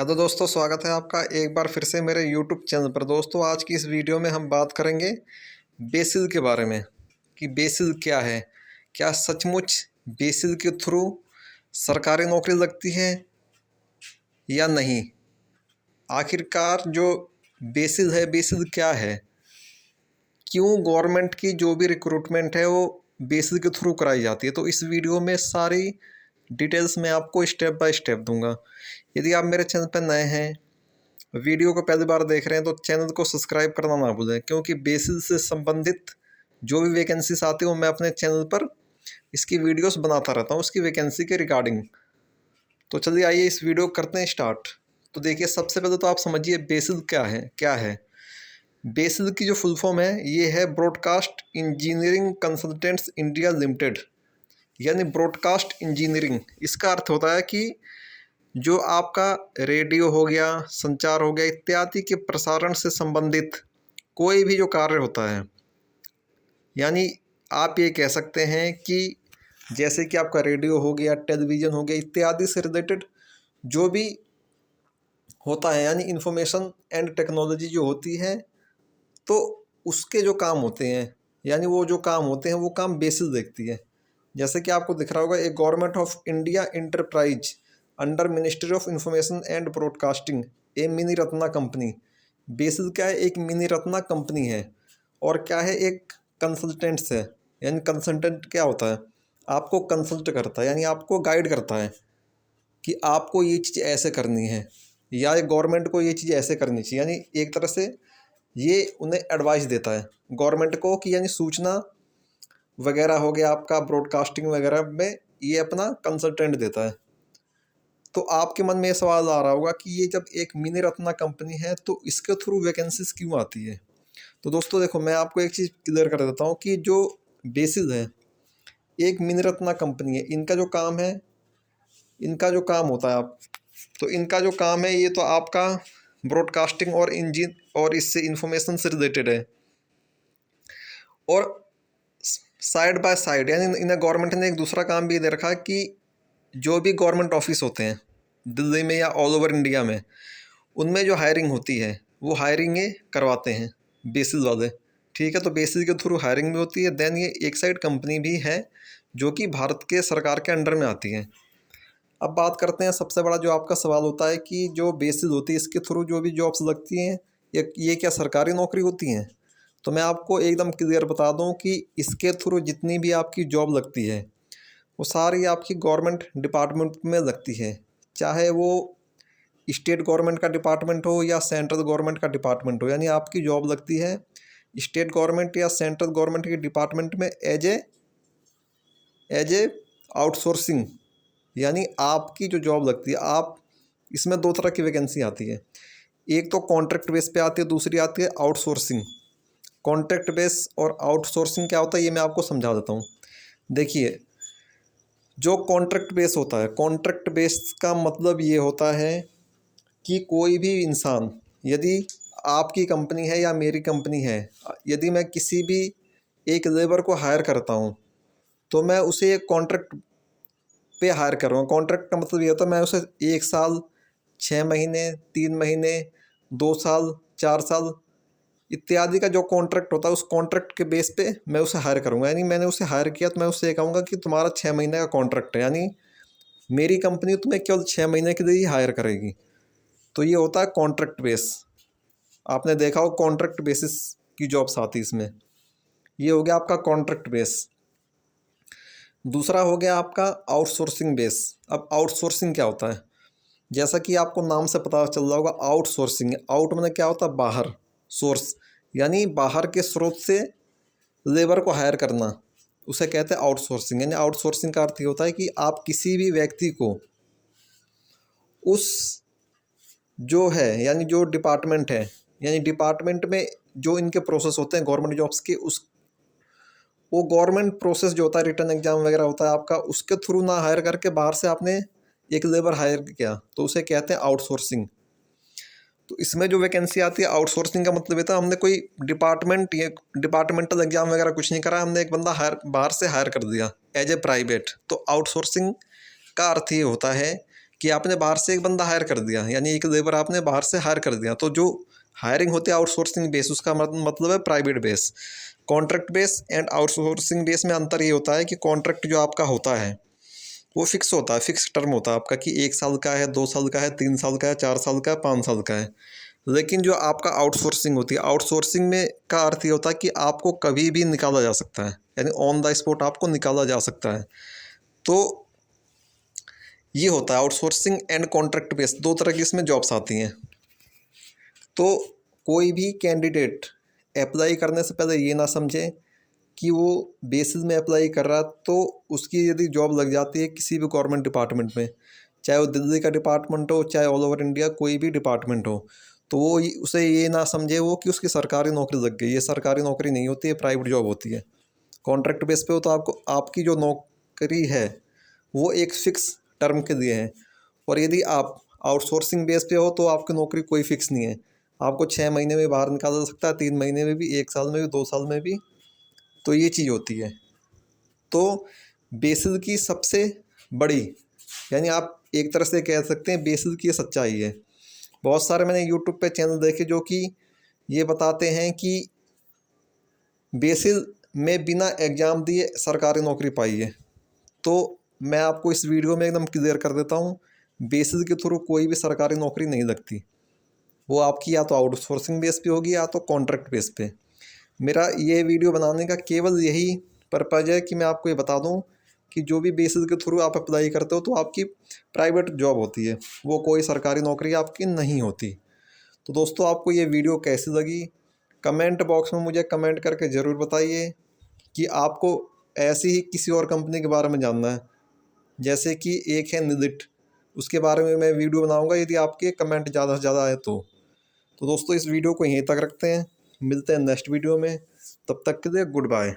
Hello दोस्तों, स्वागत है आपका एक बार फिर से मेरे यूट्यूब चैनल पर। दोस्तों, आज की इस वीडियो में हम बात करेंगे बेसिल के बारे में कि बेसिल क्या है। क्या सचमुच बेसिल के थ्रू सरकारी नौकरी लगती है या नहीं। आखिरकार जो बेसिल है, बेसिल क्या है, क्यों गवर्नमेंट की जो भी रिक्रूटमेंट है वो बेसिल के थ्रू कराई जाती है। तो इस वीडियो में सारी डिटेल्स मैं आपको स्टेप बाय स्टेप दूंगा। यदि आप मेरे चैनल पर नए हैं, वीडियो को पहली बार देख रहे हैं, तो चैनल को सब्सक्राइब करना ना भूलें, क्योंकि बेसिल से संबंधित जो भी वैकेंसीज आती है वो मैं अपने चैनल पर इसकी वीडियोस बनाता रहता हूँ, उसकी वैकेंसी के रिगार्डिंग। तो चलिए आइए इस वीडियो को करते हैं स्टार्ट। तो देखिए, सबसे पहले तो आप समझिए बेसिल क्या है। बेसिल की जो फुल फॉर्म है ये है broadcast engineering consultants India limited, यानी ब्रॉडकास्ट इंजीनियरिंग। इसका अर्थ होता है कि जो आपका रेडियो हो गया, संचार हो गया इत्यादि के प्रसारण से संबंधित कोई भी जो कार्य होता है, यानी आप ये कह सकते हैं कि जैसे कि आपका रेडियो हो गया, टेलीविज़न हो गया इत्यादि से रिलेटेड जो भी होता है, यानी इंफॉर्मेशन एंड टेक्नोलॉजी जो होती है, तो उसके जो काम होते हैं, यानी वो जो काम होते हैं वो काम बेसिल देखती है। जैसे कि आपको दिख रहा होगा, एक government of India enterprise under ministry of information and broadcasting A mini Ratna company. BECIL क्या है, एक मिनी रत्ना कंपनी है। और क्या है, एक कंसल्टेंट्स है। यानी कंसल्टेंट क्या होता है, आपको कंसल्ट करता है, यानी आपको गाइड करता है कि आपको ये चीज़ ऐसे करनी है या गवर्नमेंट को ये चीज़ ऐसे करनी चाहिए। यानी एक तरह से ये उन्हें एडवाइस देता है गवर्नमेंट को कि यानी सूचना वगैरह हो गया, आपका ब्रॉडकास्टिंग वगैरह में ये अपना कंसल्टेंट देता है। तो आपके मन में ये सवाल आ रहा होगा कि ये जब एक मिनी रत्ना कंपनी है तो इसके थ्रू वैकेंसीज क्यों आती है। तो दोस्तों देखो, मैं आपको एक चीज़ क्लियर कर देता हूँ कि जो बेसिल है एक मिनी रत्ना कंपनी है। इनका जो काम है, इनका जो काम होता है तो इनका जो काम है ये तो आपका ब्रॉडकास्टिंग और इंजिन और इससे इंफॉर्मेशन से रिलेटेड है। और साइड बाय साइड यानी इन्हें गवर्नमेंट ने एक दूसरा काम भी दे रखा है कि जो भी गवर्नमेंट ऑफिस होते हैं दिल्ली में या ऑल ओवर इंडिया में, उनमें जो हायरिंग होती है वो हायरिंग ये करवाते हैं बेसिल वाले। ठीक है, तो बेसिल के थ्रू हायरिंग भी होती है। देन ये एक साइड कंपनी भी है जो कि भारत के सरकार के अंडर में आती है। अब बात करते हैं, सबसे बड़ा जो आपका सवाल होता है कि जो बेसिल होती है इसके थ्रू जो भी जॉब्स लगती हैं ये क्या सरकारी नौकरी होती हैं। तो मैं आपको एकदम क्लियर बता दूं कि इसके थ्रू जितनी भी आपकी जॉब लगती है वो सारी आपकी गवर्नमेंट डिपार्टमेंट में लगती है, चाहे वो स्टेट गवर्नमेंट का डिपार्टमेंट हो या सेंट्रल गवर्नमेंट का डिपार्टमेंट हो। यानी आपकी जॉब लगती है स्टेट गवर्नमेंट या सेंट्रल गवर्नमेंट के डिपार्टमेंट में एज ए आउटसोर्सिंग। यानी आपकी जो जॉब लगती है, आप इसमें दो तरह की वैकेंसी आती है। एक तो कॉन्ट्रैक्ट बेस पे आती है, दूसरी आती है आउटसोर्सिंग। कॉन्ट्रैक्ट बेस और आउटसोर्सिंग क्या होता है ये मैं आपको समझा देता हूँ। देखिए, जो कॉन्ट्रैक्ट बेस होता है, कॉन्ट्रैक्ट बेस का मतलब ये होता है कि कोई भी इंसान, यदि आपकी कंपनी है या मेरी कंपनी है, यदि मैं किसी भी एक लेबर को हायर करता हूँ तो मैं उसे एक कॉन्ट्रैक्ट पे हायर कर रहा हूँ। कॉन्ट्रैक्ट का मतलब ये होता है मैं उसे 1 साल, 6 महीने, 3 महीने, 2 साल, 4 साल इत्यादि का जो कॉन्ट्रैक्ट होता है उस कॉन्ट्रैक्ट के बेस पे मैं उसे हायर करूँगा। यानी मैंने उसे हायर किया तो मैं उससे ये कहूँगा कि तुम्हारा 6 महीने का कॉन्ट्रैक्ट है, यानी मेरी कंपनी तुम्हें केवल 6 महीने के लिए ही हायर करेगी। तो ये होता है कॉन्ट्रैक्ट बेस। आपने देखा हो कॉन्ट्रैक्ट बेसिस की जॉब्स आती इसमें। ये हो गया आपका कॉन्ट्रैक्ट बेस। दूसरा हो गया आपका आउटसोर्सिंग बेस। अब आउटसोर्सिंग क्या होता है, जैसा कि आपको नाम से पता चल रहा होगा, आउटसोर्सिंग। आउट में क्या होता है, बाहर, सोर्स यानी बाहर के स्रोत से लेबर को हायर करना, उसे कहते हैं आउटसोर्सिंग। यानी आउटसोर्सिंग का अर्थ ये होता है कि आप किसी भी व्यक्ति को उस जो है, यानी जो डिपार्टमेंट है, यानी डिपार्टमेंट में जो इनके प्रोसेस होते हैं गवर्नमेंट जॉब्स के, उस वो गवर्नमेंट प्रोसेस जो होता है, रिटर्न एग्जाम वगैरह होता है आपका, उसके थ्रू ना हायर करके बाहर से आपने एक लेबर हायर किया तो उसे कहते हैं आउटसोर्सिंग। तो इसमें जो वैकेंसी आती है आउटसोर्सिंग का मतलब ये था, हमने कोई डिपार्टमेंट या डिपार्टमेंटल एग्जाम वगैरह कुछ नहीं करा, हमने एक बंदा हायर बाहर से हायर कर दिया एज ए प्राइवेट। तो आउटसोर्सिंग का अर्थ ये होता है कि आपने बाहर से एक बंदा हायर कर दिया, यानी एक लेबर आपने बाहर से हायर कर दिया, तो जो हायरिंग होती है आउटसोर्सिंग बेस, उसका मतलब है private base. Contract base and outsourcing base में अंतर ये होता है कि कॉन्ट्रैक्ट जो आपका होता है वो फिक्स होता है, फिक्स टर्म होता है आपका कि 1 साल का है, 2 साल का है, 3 साल का है, 4 साल का है, 5 साल का है। लेकिन जो आपका आउटसोर्सिंग होती है, आउटसोर्सिंग में का अर्थ ये होता है कि आपको कभी भी निकाला जा सकता है, यानी ऑन द स्पॉट आपको निकाला जा सकता है। तो ये होता है आउटसोर्सिंग एंड कॉन्ट्रैक्ट बेस, दो तरह की इसमें जॉब्स आती हैं। तो कोई भी कैंडिडेट अप्लाई करने से पहले ये ना समझे कि वो बेसिस में अप्लाई कर रहा, तो उसकी यदि जॉब लग जाती है किसी भी गवर्नमेंट डिपार्टमेंट में, चाहे वो दिल्ली का डिपार्टमेंट हो, चाहे ऑल ओवर इंडिया कोई भी डिपार्टमेंट हो, तो वो उसे ये ना समझे वो कि उसकी सरकारी नौकरी लग गई। ये सरकारी नौकरी नहीं होती है, प्राइवेट जॉब होती है। कॉन्ट्रैक्ट बेस पे हो तो आपको आपकी जो नौकरी है वो एक फिक्स टर्म के लिए है, और यदि आप आउटसोर्सिंग बेस पे हो तो आपकी नौकरी कोई फिक्स नहीं है। आपको 6 महीने में बाहर निकाला जा सकता है, 3 महीने में भी, 1 साल में भी, 2 साल में भी। तो ये चीज़ होती है। तो बेसिस की सबसे बड़ी, यानी आप एक तरह से कह सकते हैं बेसिस की सच्चाई है। बहुत सारे मैंने यूट्यूब पे चैनल देखे जो कि ये बताते हैं कि बेसिस में बिना एग्ज़ाम दिए सरकारी नौकरी पाई है। तो मैं आपको इस वीडियो में एकदम क्लियर कर देता हूँ, बेसिस के थ्रू कोई भी सरकारी नौकरी नहीं लगती। वो आपकी या तो आउटसोर्सिंग बेस पे होगी या तो कॉन्ट्रैक्ट बेस पे। मेरा ये वीडियो बनाने का केवल यही पर्पज़ है कि मैं आपको ये बता दूं कि जो भी बेसिस के थ्रू आप अप्लाई करते हो तो आपकी प्राइवेट जॉब होती है, वो कोई सरकारी नौकरी आपकी नहीं होती। तो दोस्तों, आपको ये वीडियो कैसी लगी कमेंट बॉक्स में मुझे कमेंट करके ज़रूर बताइए। कि आपको ऐसी ही किसी और कंपनी के बारे में जानना है, जैसे कि एक है निदिट, उसके बारे में मैं वीडियो बनाऊंगा यदि आपके कमेंट ज़्यादा से ज़्यादा आए तो दोस्तों, इस वीडियो को यहीं तक रखते हैं, मिलते हैं नेक्स्ट वीडियो में। तब तक के लिए गुड बाय।